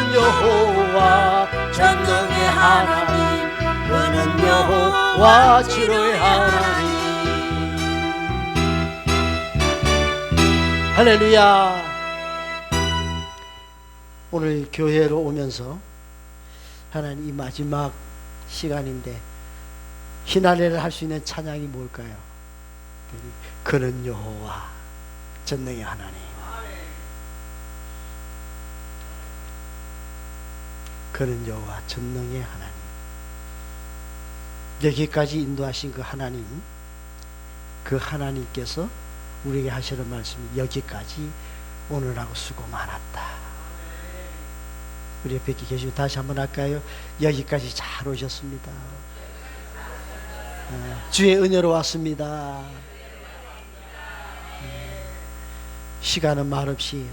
그는 여호와 전능의 하나님, 그는 여호와 치료의 하나님. 할렐루야. 오늘 교회로 오면서 하나님 이 마지막 시간인데 희나레를 할 수 있는 찬양이 뭘까요? 그는 여호와 전능의 하나님, 그는 여호와 전능의 하나님. 여기까지 인도하신 그 하나님, 그 하나님께서 우리에게 하시는 말씀이 여기까지 오늘하고 수고 많았다. 우리 옆에 계시고 다시 한번 할까요? 여기까지 잘 오셨습니다. 주의 은혜로 왔습니다. 시간은 말없이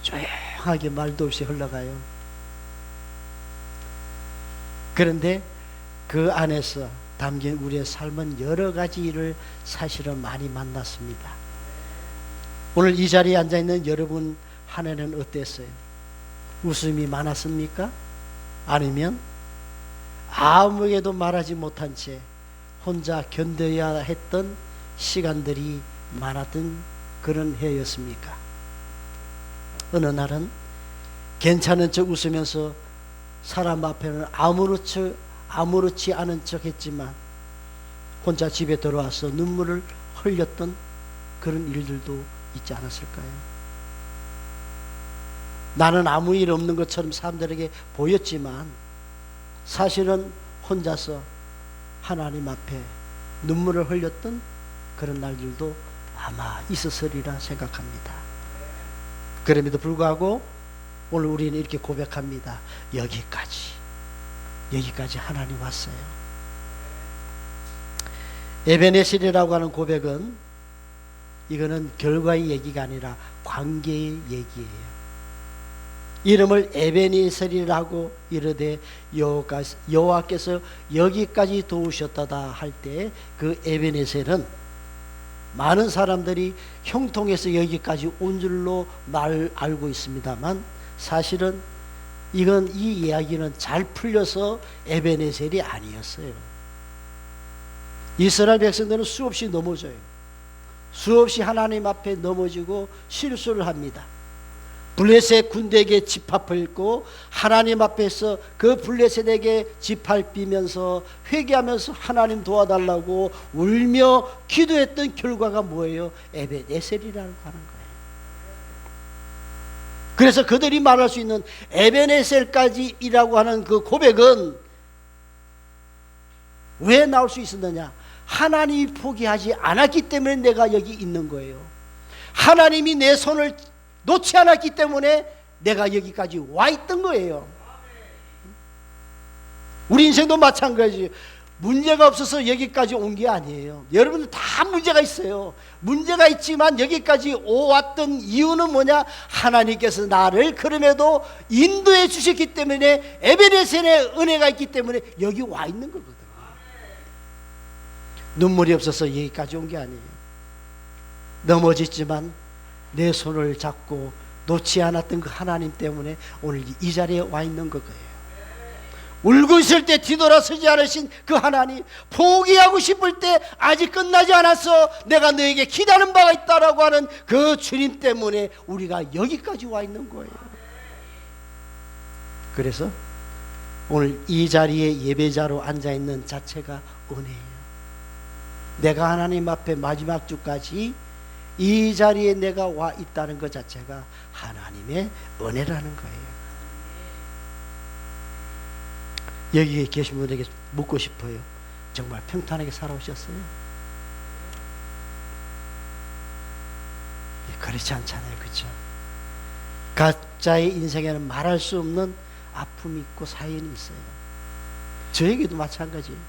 조용하게 말도 없이 흘러가요. 그런데 그 안에서 담긴 우리의 삶은 여러 가지 일을 사실은 많이 만났습니다. 오늘 이 자리에 앉아있는 여러분 한 해는 어땠어요? 웃음이 많았습니까? 아니면 아무에게도 말하지 못한 채 혼자 견뎌야 했던 시간들이 많았던 그런 해였습니까? 어느 날은 괜찮은 척 웃으면서 사람 앞에는 아무렇지 않은 척 했지만 혼자 집에 들어와서 눈물을 흘렸던 그런 일들도 있지 않았을까요? 나는 아무 일 없는 것처럼 사람들에게 보였지만 사실은 혼자서 하나님 앞에 눈물을 흘렸던 그런 날들도 아마 있었으리라 생각합니다. 그럼에도 불구하고 오늘 우리는 이렇게 고백합니다. 여기까지 하나님 왔어요. 에베네셀이라고 하는 고백은 이거는 결과의 얘기가 아니라 관계의 얘기예요. 이름을 에베네셀이라고 이르되 여호와께서 여기까지 도우셨다다 할 때 그 에베네셀은 많은 사람들이 형통해서 여기까지 온 줄로 알고 있습니다만 사실은 이 이야기는 잘 풀려서 에베네셀이 아니었어요. 이스라엘 백성들은 수없이 넘어져요. 수없이 하나님 앞에 넘어지고 실수를 합니다. 블레셋 군대에게 집합했고 하나님 앞에서 그 블레셋에게 짓밟히면서 회개하면서 하나님 도와달라고 울며 기도했던 결과가 뭐예요? 에베네셀이라고 하는 거예요. 그래서 그들이 말할 수 있는 에베네셀까지라고 하는 그 고백은 왜 나올 수 있었느냐? 하나님이 포기하지 않았기 때문에 내가 여기 있는 거예요. 하나님이 내 손을 놓지 않았기 때문에 내가 여기까지 와 있던 거예요. 우리 인생도 마찬가지예요. 문제가 없어서 여기까지 온 게 아니에요. 여러분들 다 문제가 있어요. 문제가 있지만 여기까지 왔던 이유는 뭐냐? 하나님께서 나를 그럼에도 인도해 주셨기 때문에 에베네셀의 은혜가 있기 때문에 여기 와 있는 거거든요. 눈물이 없어서 여기까지 온 게 아니에요. 넘어졌지만 내 손을 잡고 놓지 않았던 그 하나님 때문에 오늘 이 자리에 와 있는 거예요. 울고 있을 때 뒤돌아서지 않으신 그 하나님, 포기하고 싶을 때 아직 끝나지 않았어, 내가 너에게 기다리는 바가 있다라고 하는 그 주님 때문에 우리가 여기까지 와 있는 거예요. 그래서 오늘 이 자리에 예배자로 앉아있는 자체가 은혜예요. 내가 하나님 앞에 마지막 주까지 이 자리에 내가 와 있다는 것 자체가 하나님의 은혜라는 거예요. 여기에 계신 분에게 묻고 싶어요. 정말 평탄하게 살아오셨어요? 그렇지 않잖아요. 그렇죠? 각자의 인생에는 말할 수 없는 아픔이 있고 사연이 있어요. 저에게도 마찬가지예요.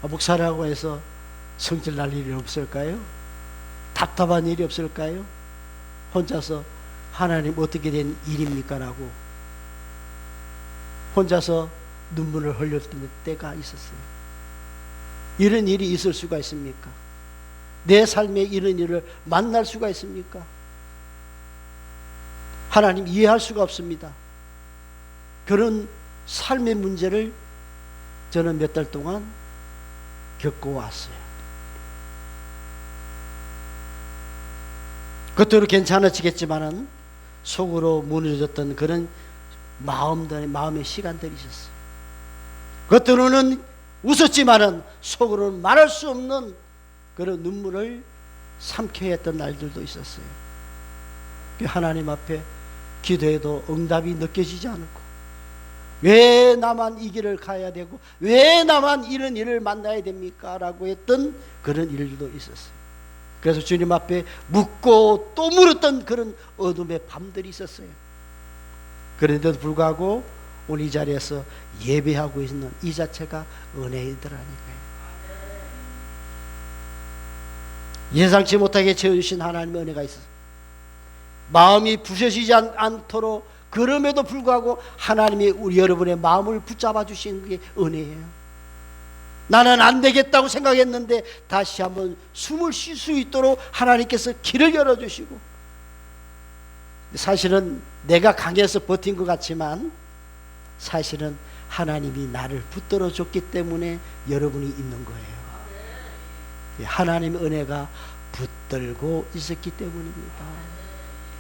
목사라고 해서 성질 날 일이 없을까요? 답답한 일이 없을까요? 혼자서 하나님 어떻게 된 일입니까? 라고 혼자서 눈물을 흘렸던 때가 있었어요. 이런 일이 있을 수가 있습니까? 내 삶에 이런 일을 만날 수가 있습니까? 하나님 이해할 수가 없습니다. 그런 삶의 문제를 저는 몇 달 동안 겪어왔어요. 겉으로 괜찮아지겠지만은 속으로 무너졌던 그런 마음의 시간들이 있었어요. 겉으로는 웃었지만은 속으로는 말할 수 없는 그런 눈물을 삼켜야 했던 날들도 있었어요. 하나님 앞에 기도해도 응답이 느껴지지 않고, 왜 나만 이 길을 가야 되고 왜 나만 이런 일을 만나야 됩니까? 라고 했던 그런 일도 있었어요. 그래서 주님 앞에 묻고 또 물었던 그런 어둠의 밤들이 있었어요. 그런데도 불구하고 오늘 이 자리에서 예배하고 있는 이 자체가 은혜이더라니까요. 예상치 못하게 채워주신 하나님의 은혜가 있어서 마음이 부서지지 않도록, 그럼에도 불구하고 하나님이 우리 여러분의 마음을 붙잡아 주신 게 은혜예요. 나는 안 되겠다고 생각했는데 다시 한번 숨을 쉴 수 있도록 하나님께서 길을 열어주시고, 사실은 내가 강해서 버틴 것 같지만 사실은 하나님이 나를 붙들어 줬기 때문에 여러분이 있는 거예요. 하나님의 은혜가 붙들고 있었기 때문입니다.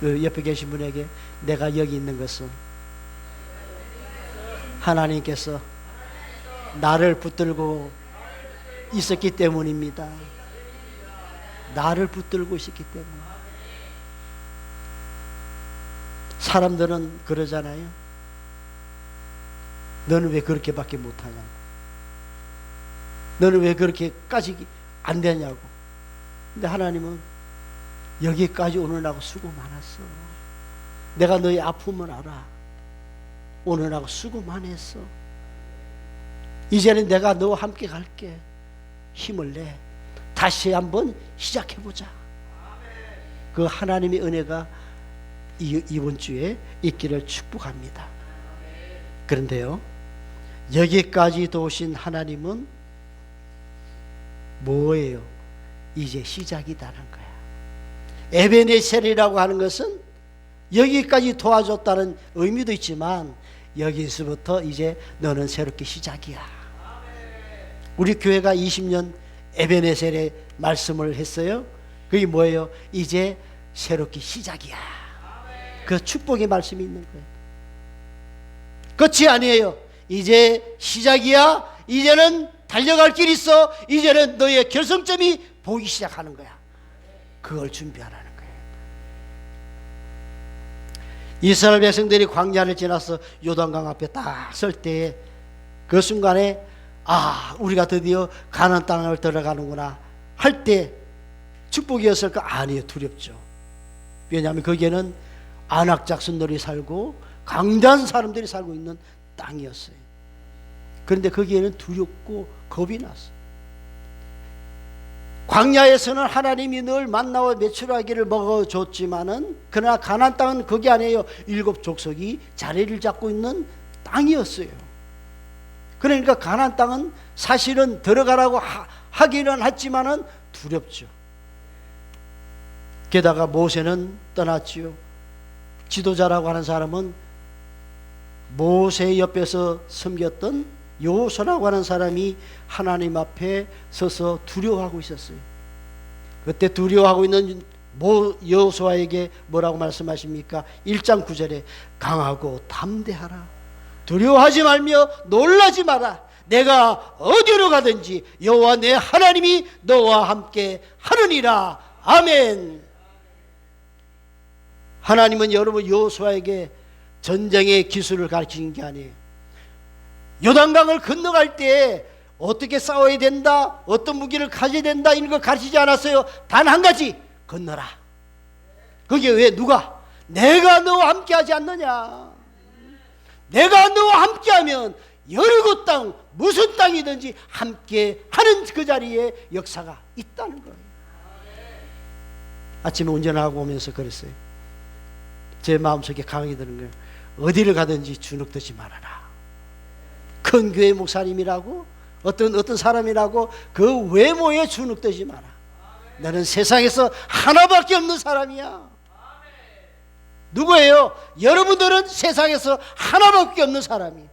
옆에 계신 분에게 내가 여기 있는 것은 하나님께서 나를 붙들고 있었기 때문입니다. 나를 붙들고 있었기 때문에. 사람들은 그러잖아요. 너는 왜 그렇게밖에 못하냐고, 너는 왜 그렇게까지 안 되냐고. 근데 하나님은 여기까지 오느라고 수고 많았어. 내가 너의 아픔을 알아. 오느라고 수고 많이 했어. 이제는 내가 너와 함께 갈게. 힘을 내. 다시 한번 시작해보자. 그 하나님의 은혜가 이번 주에 있기를 축복합니다. 그런데요, 여기까지 도우신 하나님은 뭐예요? 이제 시작이다는 거야. 에베네셀이라고 하는 것은 여기까지 도와줬다는 의미도 있지만 여기서부터 이제 너는 새롭게 시작이야. 우리 교회가 20년 에베네셀의 말씀을 했어요. 그게 뭐예요? 이제 새롭게 시작이야. 그 축복의 말씀이 있는 거예요. 끝이 아니에요. 이제 시작이야. 이제는 달려갈 길이 있어. 이제는 너의 결승점이 보이기 시작하는 거야. 그걸 준비하라는 거예요. 이스라엘 백성들이 광야를 지나서 요단강 앞에 딱 설 때 그 순간에 우리가 드디어 가나안 땅을 들어가는구나 할 때 축복이었을까? 아니에요. 두렵죠. 왜냐하면 거기에는 아낙 작순들이 살고 강대한 사람들이 살고 있는 땅이었어요. 그런데 거기에는 두렵고 겁이 났어요. 광야에서는 하나님이 늘 만나와 메추라기를 먹어줬지만은, 그러나 가나안 땅은 거기 아니에요. 7 족속이 자리를 잡고 있는 땅이었어요. 그러니까 가나안 땅은 사실은 들어가라고 하기는 했지만은 두렵죠. 게다가 모세는 떠났지요. 지도자라고 하는 사람은 모세 옆에서 섬겼던 여호수아라고 하는 사람이 하나님 앞에 서서 두려워하고 있었어요. 그때 두려워하고 있는 여호수아에게 뭐라고 말씀하십니까? 1장 9절에 강하고 담대하라. 두려워하지 말며 놀라지 마라. 내가 어디로 가든지 여호와 내 하나님이 너와 함께 하느니라. 아멘. 하나님은 여러분 여호수아에게 전쟁의 기술을 가르치는 게 아니에요. 요단강을 건너갈 때 어떻게 싸워야 된다, 어떤 무기를 가져야 된다, 이런 걸 가르치지 않았어요. 단 한 가지, 건너라. 그게 왜? 누가? 내가 너와 함께 하지 않느냐. 내가 너와 함께 하면 여리고 땅, 무슨 땅이든지 함께 하는 그 자리에 역사가 있다는 거예요. 아침에 운전하고 오면서 그랬어요. 제 마음속에 강하게 드는 거예요. 어디를 가든지 주눅들지 말아라. 큰 교회 목사님이라고, 어떤 사람이라고 그 외모에 주눅들지 마라. 나는 세상에서 하나밖에 없는 사람이야. 누구예요? 여러분들은 세상에서 하나밖에 없는 사람이에요.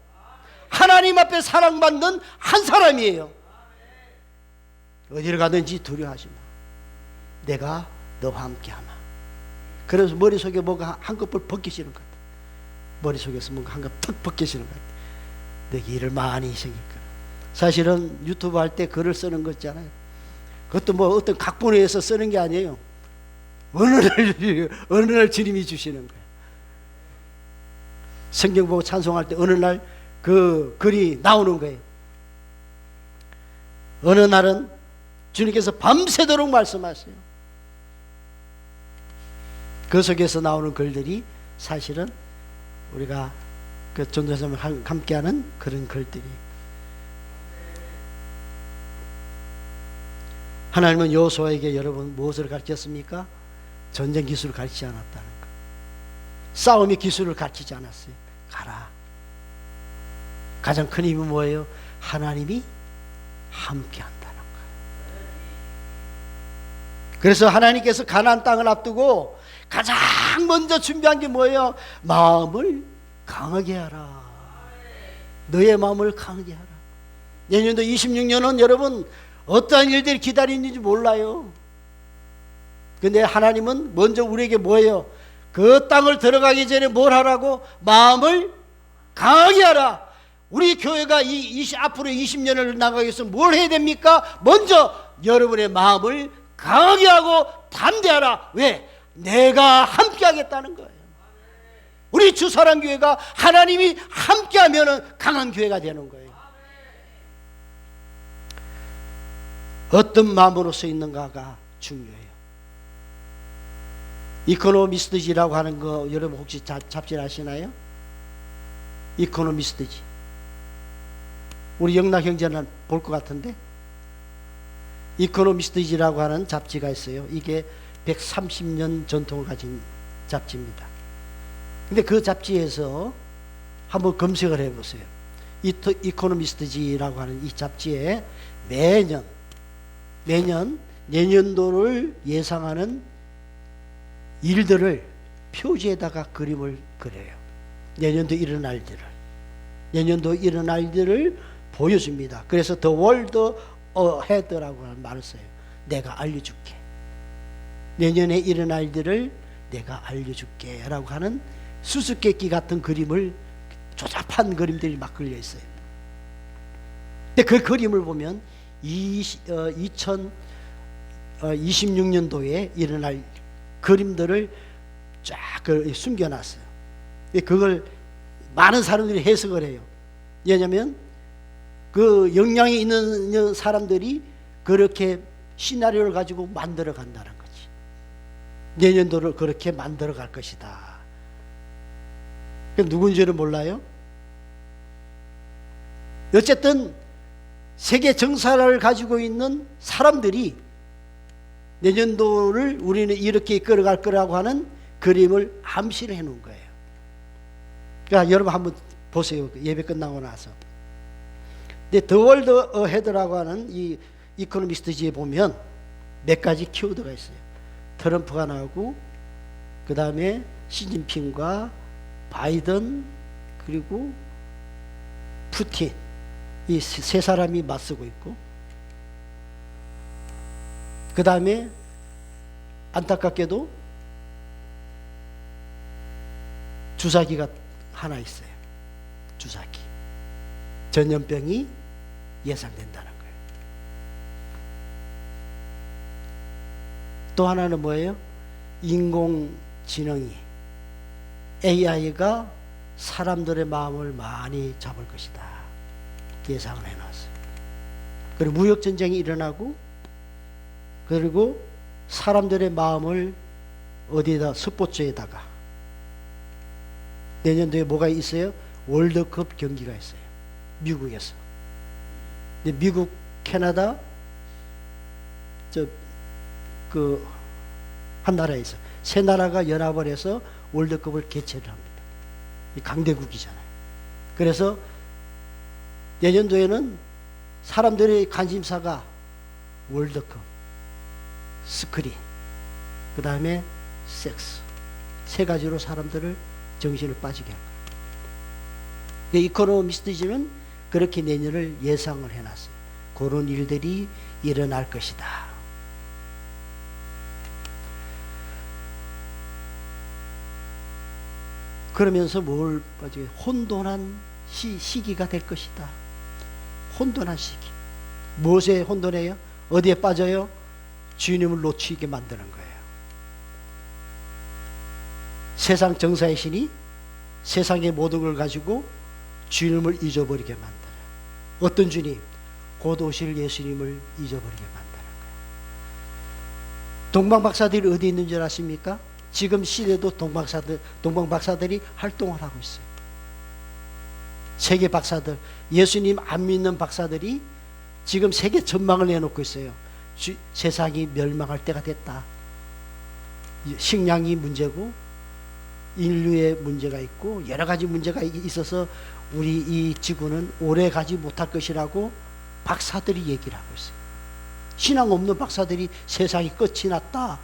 하나님 앞에 사랑받는 한 사람이에요. 어디를 가든지 두려워하지 마. 내가 너와 함께하마. 그래서 머릿속에 뭐가 한꺼풀 벗겨지는 것 같아. 머릿속에서 뭔가 한꺼풀 턱 벗겨지는 것 같아. 내게 일을 많이 생길 거라. 사실은 유튜브 할 때 글을 쓰는 거 있잖아요. 그것도 뭐 어떤 각본에서 쓰는 게 아니에요. 어느 날 주님이 주시는 거예요. 성경 보고 찬송할 때 어느 날 그 글이 나오는 거예요. 어느 날은 주님께서 밤새도록 말씀하세요. 그 속에서 나오는 글들이 사실은 우리가 그 전도사님을 함께하는 그런 글들이. 하나님은 여호수아에게 여러분 무엇을 가르쳤습니까? 전쟁 기술을 가르치지 않았다는 것. 싸움의 기술을 가르치지 않았어요. 가라. 가장 큰 힘은 뭐예요? 하나님이 함께 한다는 거예요. 그래서 하나님께서 가나안 땅을 앞두고 가장 먼저 준비한 게 뭐예요? 마음을 강하게 하라. 너의 마음을 강하게 하라. 내년도 26년은 여러분 어떠한 일들이 기다리는지 몰라요. 근데 하나님은 먼저 우리에게 뭐예요? 그 땅을 들어가기 전에 뭘 하라고? 마음을 강하게 하라. 우리 교회가 앞으로 20년을 나가기 위해서 뭘 해야 됩니까? 먼저 여러분의 마음을 강하게 하고 담대하라. 왜? 내가 함께 하겠다는 거예요. 우리 주사랑교회가 하나님이 함께 하면 강한 교회가 되는 거예요. 어떤 마음으로 서 있는가가 중요해요. 이코노미스트지라고 하는 거 여러분 혹시 잡지 아시나요? 이코노미스트지. 우리 영락 형제는 볼 것 같은데 이코노미스트지라고 하는 잡지가 있어요. 이게 130년 전통을 가진 잡지입니다. 근데 그 잡지에서 한번 검색을 해보세요. 이코노미스트지라고 하는 이 잡지에 매년 내년도를 예상하는 일들을 표지에다가 그림을 그려요. 내년도 일어날 일들을 보여줍니다. 그래서 The World Ahead라고 하는 말을 써요. 내가 알려줄게. 내년에 일어날 일들을 내가 알려줄게 라고 하는 수수께끼 같은 그림을, 조잡한 그림들이 막 그려 있어요. 근데 그 그림을 보면 2026년도에 일어날 그림들을 쫙 숨겨놨어요. 그걸 많은 사람들이 해석을 해요. 왜냐하면 그 역량이 있는 사람들이 그렇게 시나리오를 가지고 만들어 간다는 거지. 내년도를 그렇게 만들어 갈 것이다. 누군지는 몰라요. 어쨌든 세계 정사를 가지고 있는 사람들이 내년도를 우리는 이렇게 이끌어갈 거라고 하는 그림을 암시를 해놓은 거예요. 그러니까 여러분 한번 보세요. 예배 끝나고 나서. 근데 The World Ahead라고 하는 이 이코노미스트지에 보면 몇 가지 키워드가 있어요. 트럼프가 나오고, 그 다음에 시진핑과 바이든, 그리고 푸틴, 이 세 사람이 맞서고 있고, 그 다음에 안타깝게도 주사기가 하나 있어요. 주사기. 전염병이 예상된다는 거예요. 또 하나는 뭐예요? 인공지능이, AI가 사람들의 마음을 많이 잡을 것이다. 예상을 해놨어요. 그리고 무역전쟁이 일어나고, 그리고 사람들의 마음을 어디에다, 스포츠에다가. 내년도에 뭐가 있어요? 월드컵 경기가 있어요. 미국에서. 근데 미국, 캐나다, 한 나라에 있어요. 세 나라가 연합을 해서 월드컵을 개최를 합니다. 강대국이잖아요. 그래서 내년도에는 사람들의 관심사가 월드컵, 스크린, 그 다음에 섹스, 세 가지로 사람들을 정신을 빠지게 할 거예요. 이코노미스트지는 그렇게 내년을 예상을 해놨어요. 그런 일들이 일어날 것이다. 그러면서 뭘 빠지게? 혼돈한 시기가 될 것이다. 혼돈한 시기. 무엇에 혼돈해요? 어디에 빠져요? 주님을 놓치게 만드는 거예요. 세상 정사의 신이 세상의 모든 걸 가지고 주님을 잊어버리게 만들어요. 어떤 주님? 곧 오실 예수님을 잊어버리게 만드는 거예요. 동방박사들이 어디 있는 줄 아십니까? 지금 시대도 동방박사들이 활동을 하고 있어요. 세계 박사들, 예수님 안 믿는 박사들이 지금 세계 전망을 내놓고 있어요. 세상이 멸망할 때가 됐다. 식량이 문제고 인류의 문제가 있고 여러 가지 문제가 있어서 우리 이 지구는 오래 가지 못할 것이라고 박사들이 얘기를 하고 있어요. 신앙 없는 박사들이 세상이 끝이 났다.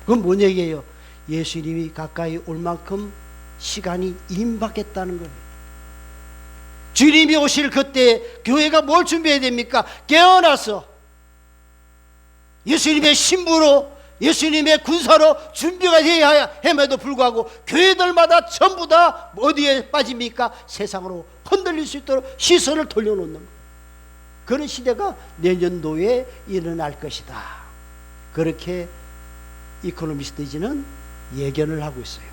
그건 뭔 얘기예요? 예수님이 가까이 올 만큼 시간이 임박했다는 거예요. 주님이 오실 그때 교회가 뭘 준비해야 됩니까? 깨어나서 예수님의 신부로, 예수님의 군사로 준비가 되어야 함에도 불구하고 교회들마다 전부 다 어디에 빠집니까? 세상으로 흔들릴 수 있도록 시선을 돌려놓는 거예요. 그런 시대가 내년도에 일어날 것이다. 그렇게 이코노미스트지는 예견을 하고 있어요.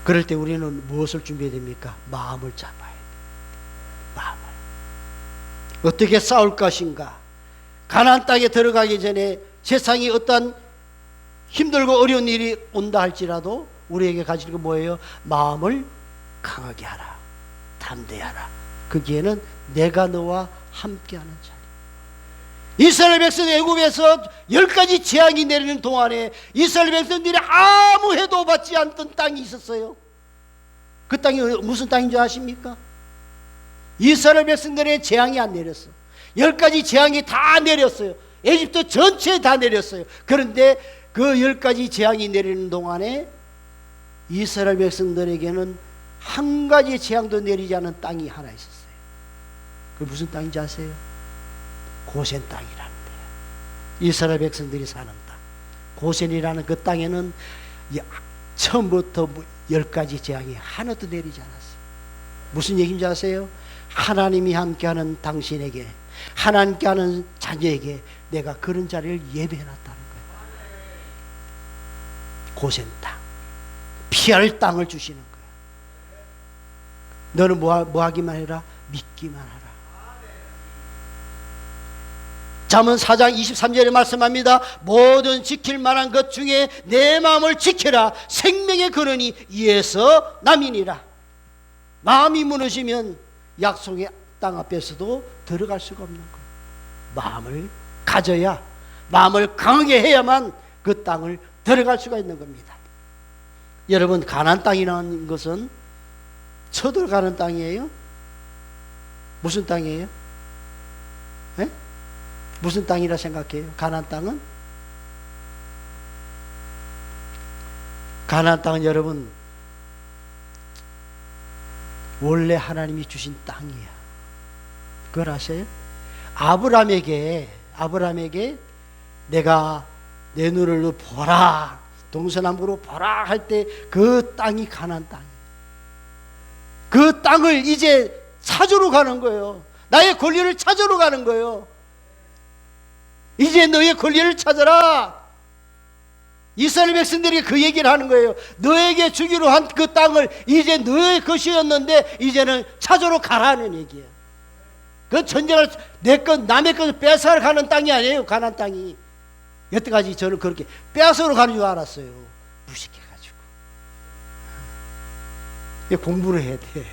그럴 때 우리는 무엇을 준비해야 됩니까? 마음을 잡아야 돼요. 마음을. 어떻게 싸울 것인가? 가나안 땅에 들어가기 전에 세상이 어떤 힘들고 어려운 일이 온다 할지라도 우리에게 가지는 건 뭐예요? 마음을 강하게 하라. 담대하라. 거기에는 내가 너와 함께하는 자리. 이스라엘 백성이 애굽에서 10가지 재앙이 내리는 동안에 이스라엘 백성들이 아무 해도 받지 않던 땅이 있었어요. 그 땅이 무슨 땅인 줄 아십니까? 이스라엘 백성들의 재앙이 안 내렸어. 10가지 재앙이 다 내렸어요. 에집트 전체에 다 내렸어요. 그런데 그 10가지 재앙이 내리는 동안에 이스라엘 백성들에게는 한 가지 재앙도 내리지 않은 땅이 하나 있었어요. 그게 무슨 땅인지 아세요? 고센 땅이라는 데요. 이스라엘 백성들이 사는 땅. 고센이라는 그 땅에는 처음부터 10가지 재앙이 하나도 내리지 않았어요. 무슨 얘기인지 아세요? 하나님이 함께하는 당신에게, 하나님께 하는 자녀에게 내가 그런 자리를 예배해놨다는 거예요. 고센 땅, 피할 땅을 주시는 거예요. 너는 뭐 하기만 해라? 믿기만 하라. 잠언 4장 23절에 말씀합니다. 모든 지킬 만한 것 중에 내 마음을 지켜라. 생명의 근원이 이에서 남이니라. 마음이 무너지면 약속의 땅 앞에서도 들어갈 수가 없는 거예요. 마음을 가져야, 마음을 강하게 해야만 그 땅을 들어갈 수가 있는 겁니다. 여러분, 가나안 땅이라는 것은 쳐들어가는 땅이에요? 무슨 땅이에요? 네? 무슨 땅이라 생각해요? 가나안 땅은? 가나안 땅은 여러분 원래 하나님이 주신 땅이야. 그걸 아세요? 아브라함에게 내가 내 눈을 보라, 동서남북으로 보라 할 때 그 땅이 가나안 땅이에요. 그 땅을 이제 찾으러 가는 거예요. 나의 권리를 찾으러 가는 거예요. 이제 너의 권리를 찾아라. 이스라엘 백성들이 그 얘기를 하는 거예요. 너에게 주기로 한 그 땅을 이제 너의 것이었는데 이제는 찾으러 가라는 얘기예요. 그 전쟁을 내 것, 남의 것을 뺏어가는 가는 땅이 아니에요. 가나안 땅이. 여태까지 저는 그렇게 뺏어러 가는 줄 알았어요. 무식해가지고. 공부를 해야 돼.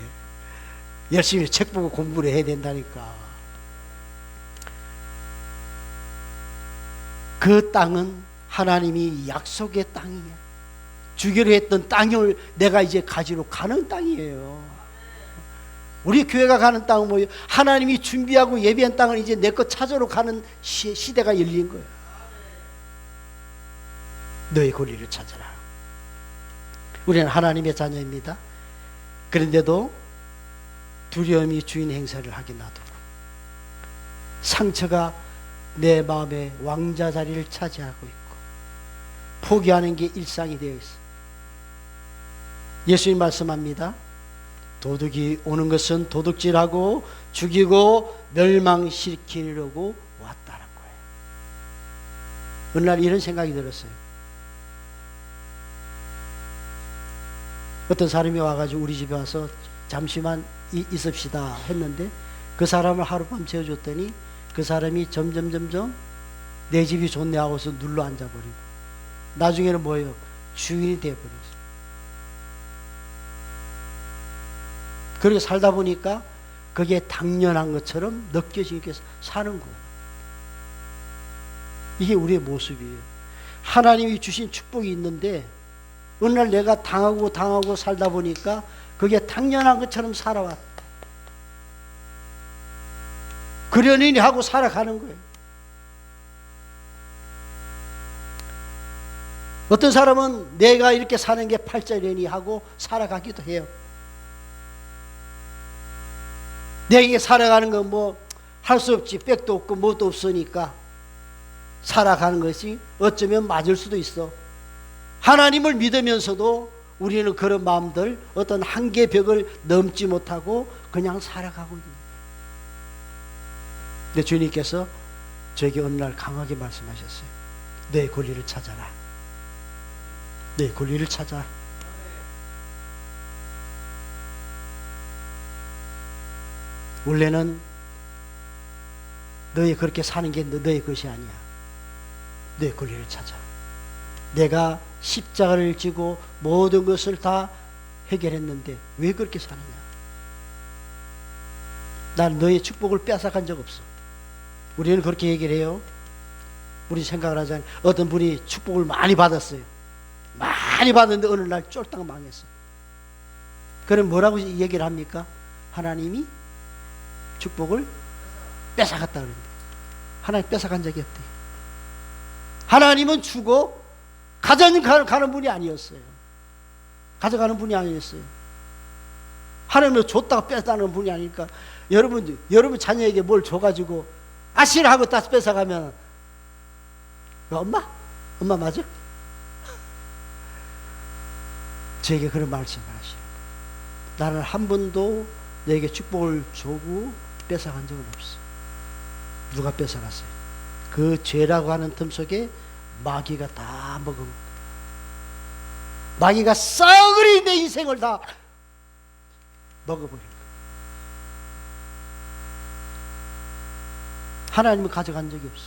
열심히 책 보고 공부를 해야 된다니까. 그 땅은 하나님이 약속의 땅이야. 주기로 했던 땅을 내가 이제 가지러 가는 땅이에요. 우리 교회가 가는 땅은 뭐예요? 하나님이 준비하고 예비한 땅을 이제 내 것 찾으러 가는 시대가 열린 거예요. 너의 권리를 찾아라. 우리는 하나님의 자녀입니다. 그런데도 두려움이 주인 행세를 하게 놔두고 상처가 내 마음에 왕자 자리를 차지하고 있고 포기하는 게 일상이 되어 있어. 예수님 말씀합니다. 도둑이 오는 것은 도둑질하고 죽이고 멸망시키려고 왔다는 거예요. 어느 날 이런 생각이 들었어요. 어떤 사람이 와가지고 우리 집에 와서 잠시만 있읍시다 했는데 그 사람을 하룻밤 재워줬더니 그 사람이 점점 내 집이 좋네 하고서 눌러 앉아버리고 나중에는 뭐예요? 주인이 되어버렸어요. 그렇게 살다 보니까 그게 당연한 것처럼 느껴지게 사는 거예요. 이게 우리의 모습이에요. 하나님이 주신 축복이 있는데 어느 날 내가 당하고 살다 보니까 그게 당연한 것처럼 살아왔다. 그러려니 하고 살아가는 거예요. 어떤 사람은 내가 이렇게 사는 게 팔자려니 하고 살아가기도 해요. 내게 살아가는 건 뭐 할 수 없지. 백도 없고 뭐도 없으니까 살아가는 것이 어쩌면 맞을 수도 있어. 하나님을 믿으면서도 우리는 그런 마음들 어떤 한계 벽을 넘지 못하고 그냥 살아가고 있는 거예요. 근데 주님께서 저에게 어느 날 강하게 말씀하셨어요. 내 권리를 찾아라. 내 권리를 찾아. 원래는 너희 그렇게 사는 게 너의 것이 아니야. 내 권리를 찾아. 내가 십자가를 지고 모든 것을 다 해결했는데 왜 그렇게 사느냐? 난 너의 축복을 뺏어간 적 없어. 우리는 그렇게 얘기를 해요. 우리 생각을 하자면 어떤 분이 축복을 많이 받았어요. 많이 받았는데 어느 날 쫄딱 망했어. 그럼 뭐라고 얘기를 합니까? 하나님이 축복을 뺏어갔다 그랬는데 하나님 뺏어간 적이 없대. 하나님은 주고 가져가는 분이 아니었어요. 가져가는 분이 아니었어요. 하나님은 줬다가 뺏다는 분이 아니니까 여러분 자녀에게 뭘 줘가지고 아시라 하고 다 뺏어가면 엄마 맞아? 저에게 그런 말씀을 하시는 거예요. 나는 한 번도 너에게 축복을 주고 뺏어간 적은 없어. 누가 뺏어갔어요? 그 죄라고 하는 틈 속에 마귀가 다 먹은 거예요. 마귀가 썩으리 내 인생을 다 먹어버린 거예요. 하나님은 가져간 적이 없어.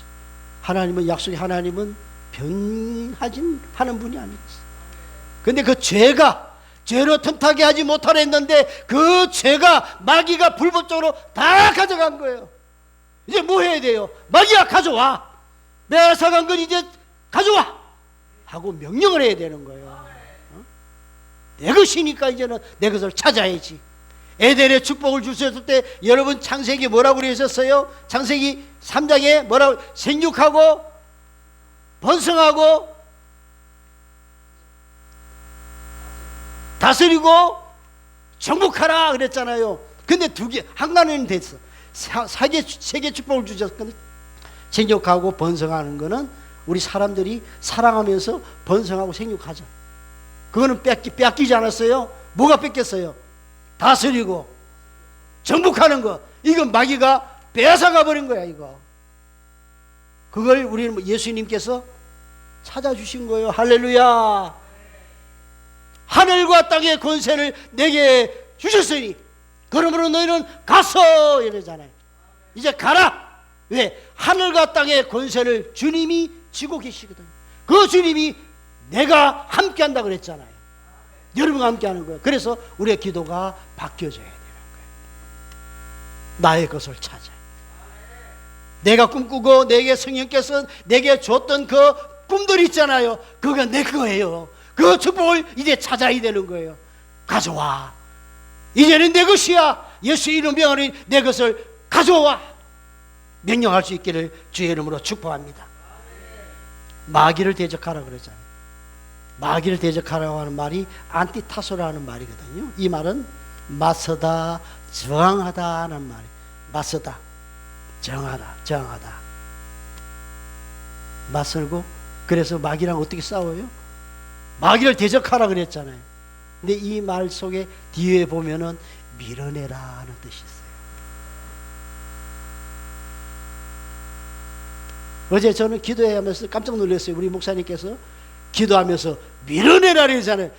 하나님은 하나님은 변하진 분이 아니었어. 근데 그 죄로 틈타게 하지 못하려 했는데 그 죄가 마귀가 불법적으로 다 가져간 거예요. 이제 뭐 해야 돼요? 마귀야 가져와. 뺏어간 건 이제 가져와 하고 명령을 해야 되는 거예요. 내 것이니까 이제는 내 것을 찾아야지. 에덴의 축복을 주셨을 때 여러분 창세기 뭐라고 그러셨어요? 창세기 3장에 뭐라고? 생육하고 번성하고 다스리고 정복하라 그랬잖아요. 근데 한가운데는 됐어. 세 개 축복을 주셨거든. 생육하고 번성하는 거는 우리 사람들이 사랑하면서 번성하고 생육하자. 그거는 뺏기지 않았어요. 뭐가 뺏겼어요? 다스리고 정복하는 거. 이건 마귀가 뺏어가 버린 거야. 이거. 그걸 우리는 예수님께서 찾아주신 거예요. 할렐루야. 하늘과 땅의 권세를 내게 주셨으니 그러므로 너희는 가서 이러잖아요. 이제 가라. 왜? 하늘과 땅의 권세를 주님이 쥐고 계시거든요. 그 주님이 내가 함께 한다 그랬잖아요. 여러분과 함께 하는 거예요. 그래서 우리의 기도가 바뀌어져야 되는 거예요. 나의 것을 찾아. 내가 꿈꾸고 내게 성령께서 내게 줬던 그 꿈들 있잖아요. 그거 내 거예요. 그 축복을 이제 찾아야 되는 거예요. 가져와. 이제는 내 것이야. 예수 이름 명하니 내 것을 가져와. 명령할 수 있기를 주의 이름으로 축복합니다. 마귀를 대적하라 그러잖아요. 마귀를 대적하라고 하는 말이 안티타소라는 말이거든요. 이 말은 맞서다, 저항하다는 말이에요. 맞서다, 저항하다. 맞설고, 그래서 마귀랑 어떻게 싸워요? 마귀를 대적하라 그랬잖아요. 근데 이 말 속에 뒤에 보면은 밀어내라는 뜻이 있어요. 어제 저는 기도하면서 깜짝 놀랐어요. 우리 목사님께서 기도하면서 밀어내라 그러잖아요.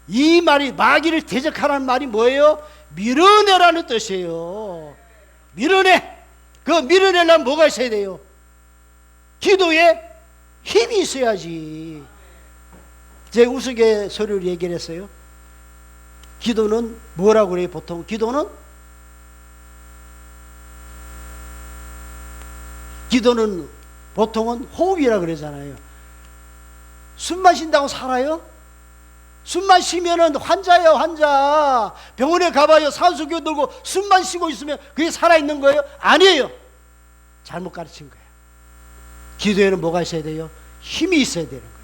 이 말이 마귀를 대적하라는 말이 뭐예요? 밀어내라는 뜻이에요. 밀어내. 그 밀어내려면 뭐가 있어야 돼요? 기도에 힘이 있어야지. 제가 우스갯소리로 얘기를 했어요. 기도는 뭐라고 그래요? 보통 기도는 보통은 호흡이라 그러잖아요. 숨만 쉰다고 살아요? 숨만 쉬면은 환자예요, 환자. 병원에 가봐요. 산소기 들고 숨만 쉬고 있으면 그게 살아있는 거예요? 아니에요. 잘못 가르친 거예요. 기도에는 뭐가 있어야 돼요? 힘이 있어야 되는 거예요.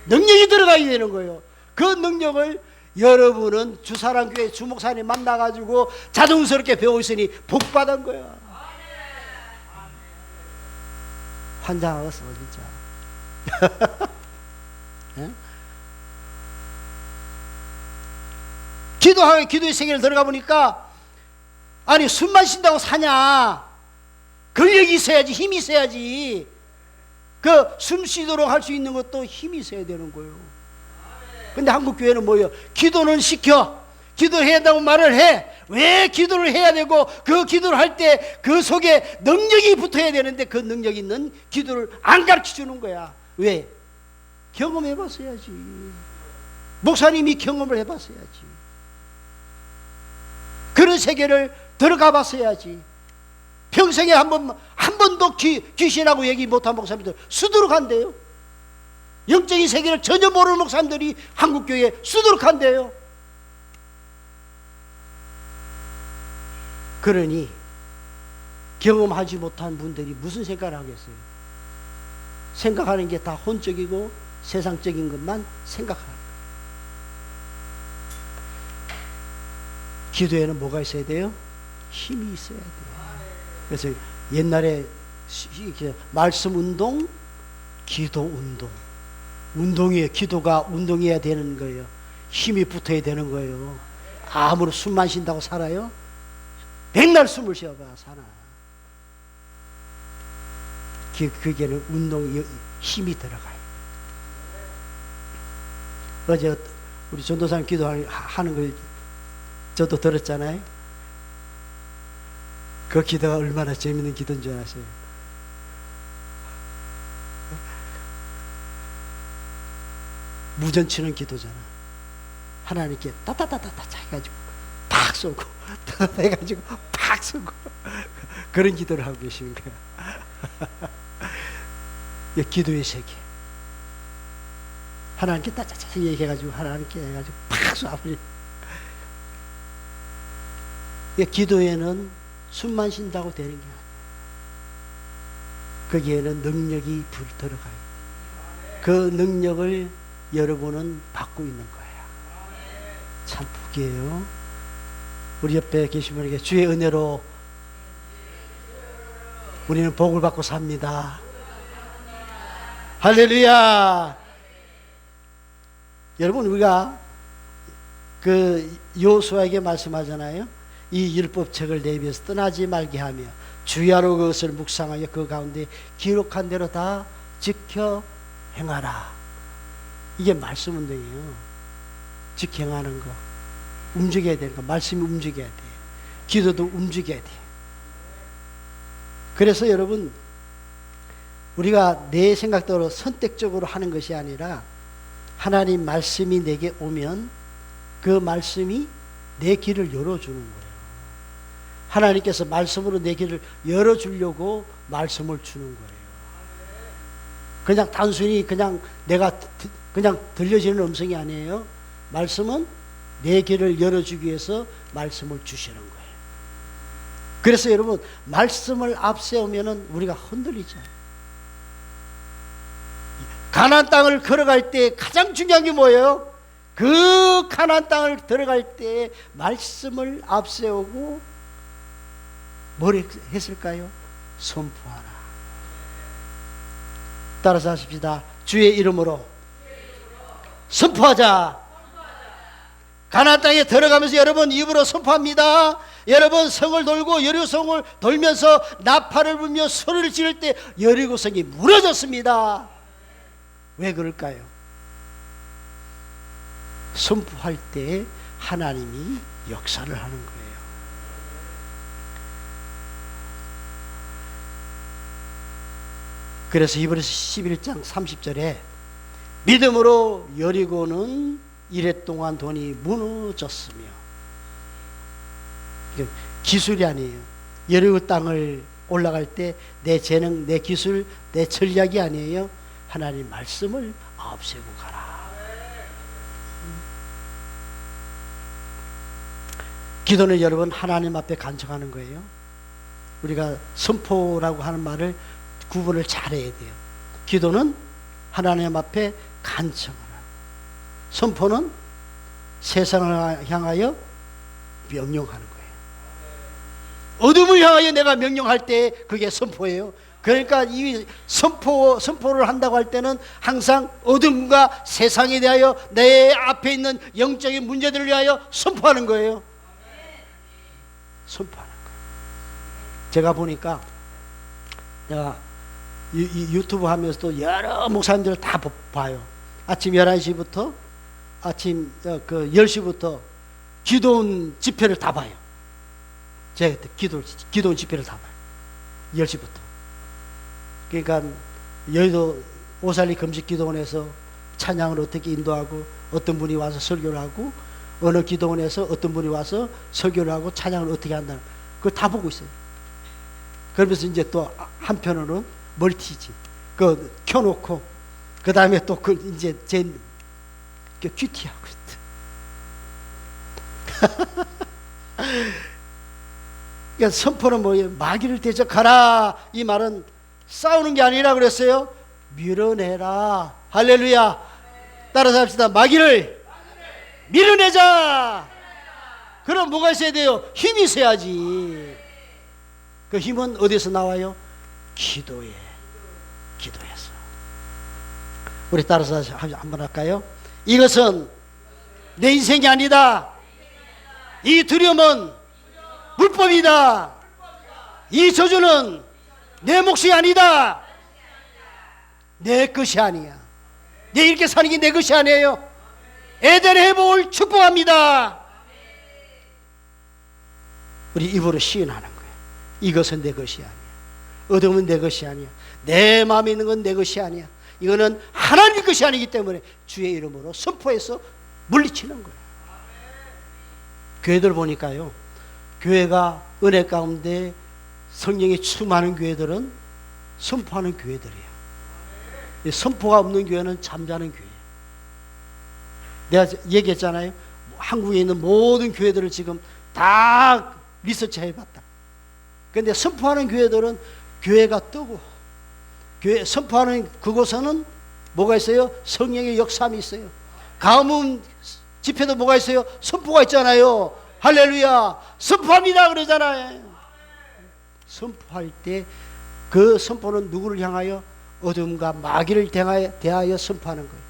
능력이 들어가야 되는 거예요. 그 능력을 여러분은 주사랑교회 주목사님 만나가지고 자동스럽게 배우시니 복받은 거야. 환장하겠어 진짜. 네? 기도의 세계를 들어가 보니까 아니 숨만 쉰다고 사냐? 근력이 있어야지, 힘이 있어야지. 그 숨 쉬도록 할 수 있는 것도 힘이 있어야 되는 거예요. 근데 한국 교회는 뭐예요? 기도는 시켜. 기도해야 한다고 말을 해. 왜 기도를 해야 되고 그 기도를 할 때 그 속에 능력이 붙어야 되는데 그 능력 있는 기도를 안 가르쳐 주는 거야. 왜? 경험해 봤어야지. 목사님이 경험을 해 봤어야지. 그런 세계를 들어가 봤어야지. 평생에 한 번도 귀신하고 얘기 못한 목사님들 수두룩한데요. 영적인 세계를 전혀 모르는 목사님들이 한국교회에 수두룩한데요. 그러니 경험하지 못한 분들이 무슨 생각을 하겠어요? 생각하는 게 다 혼적이고 세상적인 것만 생각하는 거예요. 기도에는 뭐가 있어야 돼요? 힘이 있어야 돼요. 그래서 옛날에 말씀 운동, 기도 운동. 운동이에요. 기도가 운동해야 되는 거예요. 힘이 붙어야 되는 거예요. 아무리 숨만 쉰다고 살아요? 백날 숨을 쉬어봐 사나. 그게는 운동 힘이 들어가요. 어제 우리 전도사님 기도하는 걸 저도 들었잖아요. 그 기도가 얼마나 재밌는 기도인 줄 아세요? 무전치는 기도잖아. 하나님께 따따따따따 해가지고 팍 쏘고 따따따 해가지고 팍 쏘고 그런 기도를 하고 계시는 거야. 기도의 세계. 하나님께 따따따 얘기해가지고 하나님께 해가지고 팍 쏘아버려. 기도에는 숨만 쉰다고 되는 게 아니에요. 거기에는 능력이 들어가요. 그 능력을 여러분은 받고 있는 거예요. 참 복이에요. 우리 옆에 계신 분에게 주의 은혜로 우리는 복을 받고 삽니다. 할렐루야. 여러분 우리가 그 여호수아에게 말씀하잖아요. 이 율법책을 내비에서 떠나지 말게 하며 주야로 그것을 묵상하여 그 가운데 기록한 대로 다 지켜 행하라. 이게 말씀 운동이에요. 지켜 행하는 거. 움직여야 되는 거. 말씀이 움직여야 돼. 기도도 움직여야 돼. 그래서 여러분 우리가 내 생각대로 선택적으로 하는 것이 아니라 하나님 말씀이 내게 오면 그 말씀이 내 길을 열어주는 거예요. 하나님께서 말씀으로 내 길을 열어주려고 말씀을 주는 거예요. 그냥 단순히 그냥 내가 그냥 들려지는 음성이 아니에요. 말씀은 내 길을 열어주기 위해서 말씀을 주시는 거예요. 그래서 여러분, 말씀을 앞세우면은 우리가 흔들리죠. 가나안 땅을 걸어갈 때 가장 중요한 게 뭐예요? 그 가나안 땅을 들어갈 때 말씀을 앞세우고 뭘 했을까요? 선포하라. 따라서 하십시다. 주의 이름으로 선포하자. 가나안 땅에 들어가면서 여러분 입으로 선포합니다. 여러분 성을 돌고 여리고성을 돌면서 나팔을 불며 소리를 지를 때 여리고성이 무너졌습니다. 왜 그럴까요? 선포할 때 하나님이 역사를 하는 거예요. 그래서 히브리서 11장 30절에 믿음으로 여리고는 이래 동안 돈이 무너졌으며, 기술이 아니에요. 여리고 땅을 올라갈 때 내 재능, 내 기술, 내 전략이 아니에요. 하나님 말씀을 앞세우고 가라. 기도는 여러분 하나님 앞에 간청하는 거예요. 우리가 선포라고 하는 말을 구분을 잘해야 돼요. 기도는 하나님 앞에 간청을 하고, 선포는 세상을 향하여 명령하는 거예요. 어둠을 향하여 내가 명령할 때 그게 선포예요. 그러니까 이 선포를 한다고 할 때는 항상 어둠과 세상에 대하여 내 앞에 있는 영적인 문제들을 위하여 선포하는 거예요. 선포하는 거예요. 제가 보니까 내가 유튜브 하면서도 여러 목사님들을 다 봐요. 아침 11시부터 아침 10시부터 기도원 집회를 다 봐요. 제가 기도원 집회를 다 봐요. 10시부터. 그러니까 여의도 오살리 금식기도원에서 찬양을 어떻게 인도하고, 어떤 분이 와서 설교를 하고, 어느 기도원에서 어떤 분이 와서 설교를 하고 찬양을 어떻게 한다는 그걸 다 보고 있어요. 그러면서 이제 또 한편으로는 멀티지 켜놓고 그 다음에 또 이제 제 큐티하고 있다. 그러니까 선포는 뭐예요? 마귀를 대적하라. 이 말은 싸우는 게 아니라 그랬어요. 밀어내라. 할렐루야. 따라서 합시다. 마귀를 밀어내자. 그럼 뭐가 있어야 돼요? 힘이 있어야지. 그 힘은 어디서 나와요? 기도에서. 우리 따라서 한번 할까요? 이것은 내 인생이 아니다. 이 두려움은 불법이다. 이 저주는 내 몫이 아니다. 내 것이 아니야. 내 이렇게 사는 게 내 것이 아니에요. 에덴의 회복을 축복합니다. 우리 입으로 시인하는 거예요. 이것은 내 것이 아니야. 어둠은 내 것이 아니야. 내 마음에 있는 건 내 것이 아니야. 이거는 하나님의 것이 아니기 때문에 주의 이름으로 선포해서 물리치는 거예요. 교회들 보니까요, 교회가 은혜 가운데 성령이 충만한 교회들은 선포하는 교회들이에요. 선포가 없는 교회는 잠자는 교회예요. 내가 얘기했잖아요. 한국에 있는 모든 교회들을 지금 다 리서치 해봤다. 그런데 선포하는 교회들은 교회가 뜨고, 교회 선포하는 그곳에는 뭐가 있어요? 성령의 역사함이 있어요. 가문 집회도 뭐가 있어요? 선포가 있잖아요. 할렐루야. 선포합니다 그러잖아요. 선포할 때 그 선포는 누구를 향하여? 어둠과 마귀를 대하여 선포하는 거예요.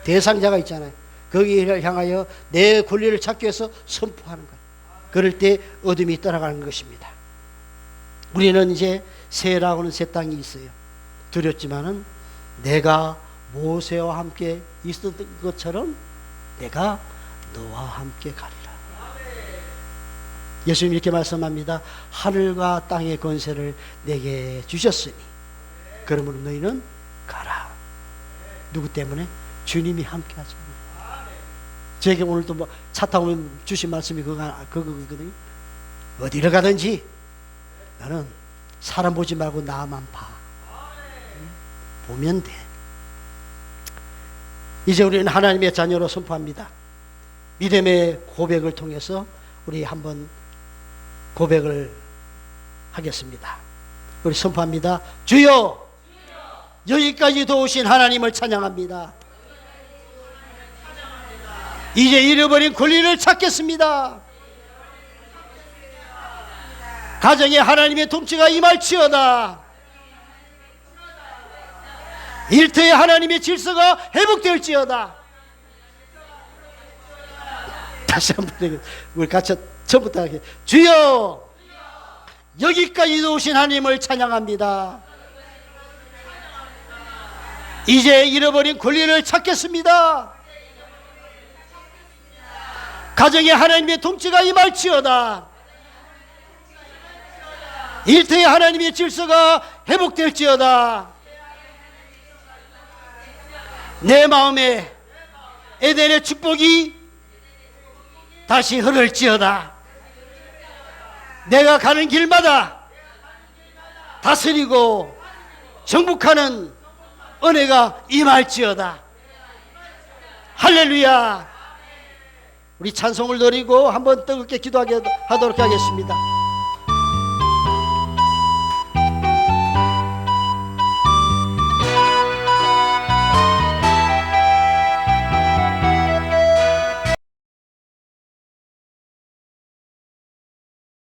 대상자가 있잖아요. 거기를 향하여 내 권리를 찾기 위해서 선포하는 거예요. 그럴 때 어둠이 떠나가는 것입니다. 우리는 이제 세라고는 새 땅이 있어요. 두렵지만은 내가 모세와 함께 있었던 것처럼 내가 너와 함께 가리라. 예수님 이렇게 말씀합니다. 하늘과 땅의 권세를 내게 주셨으니 그러므로 너희는 가라. 누구 때문에? 주님이 함께 하잖아요. 저에게 오늘도 뭐 차 타고 주신 말씀이 그거거든요. 어디를 가든지 너는 사람 보지 말고 나만 봐. 보면 돼. 이제 우리는 하나님의 자녀로 선포합니다. 믿음의 고백을 통해서 우리 한번 고백을 하겠습니다. 우리 선포합니다. 주여, 여기까지 도우신 하나님을 찬양합니다. 이제 잃어버린 권리를 찾겠습니다. 가정에 하나님의 통치가 임할지어다. 일터에 하나님의 질서가 회복될지어다. 다시 한번 우리 같이 처음부터 하게. 주여, 여기까지 오신 하나님을 찬양합니다. 이제 잃어버린 권리를 찾겠습니다. 가정에 하나님의 통치가 임할지어다. 일터에 하나님의 질서가 회복될지어다. 내 마음에 에덴의 축복이 다시 흐를지어다. 내가 가는 길마다 다스리고 정복하는 은혜가 임할지어다. 할렐루야. 우리 찬송을 드리고 한번 뜨겁게 기도하도록 하겠습니다.